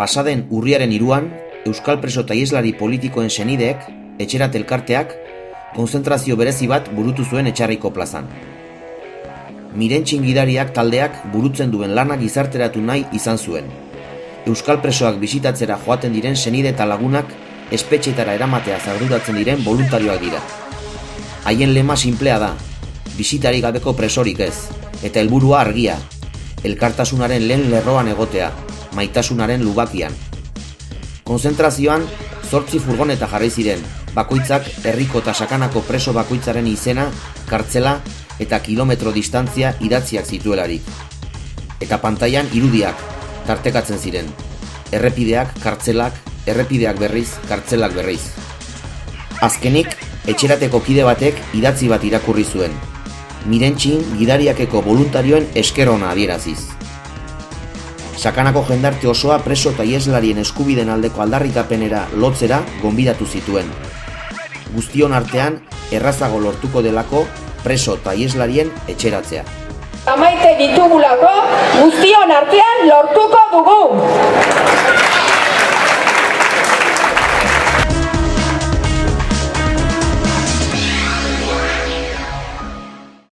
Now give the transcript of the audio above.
Pasaden urriaren 3an, euskal preso eta ieslari politikoen senideek, Etxerat elkarteak, konzentrazio berezi bat burutu zuen Etxarriko plazan. Mirentxin gidariak taldeak burutzen duen lana gizarteratu nahi izan zuen. Euskal presoak bisitatzera joaten diren senide eta lagunak espetxetara eramatea arduratzen diren boluntarioak dira. Haien lema sinplea da, bisitarik gabeko presorik ez, eta helburua argia, elkartasunaren lehen lerroan egotea, maitasunaren lubakian. Konzentrazioan 8 furgoneta jarri ziren, bakoitzak herriko eta sakanako preso bakoitzaren izena, kartzela eta kilometro distantzia idatziak zituelarik. Eta pantailan irudiak tartekatzen ziren, errepideak, kartzelak, errepideak berriz, kartzelak berriz. Azkenik, Etxerateko kide batek idatzi bat irakurri zuen, Mirentxin gidariakeko voluntarioen esker ona adieraziz. Sakanako jendarte osoa preso eta ieslarien eskubiden aldeko aldarrikapenera lotzera gonbidatu zituen. Guztion artean, errazago lortuko delako preso eta ieslarien etxeratzea. Amaite ditugulako, guztion artean lortuko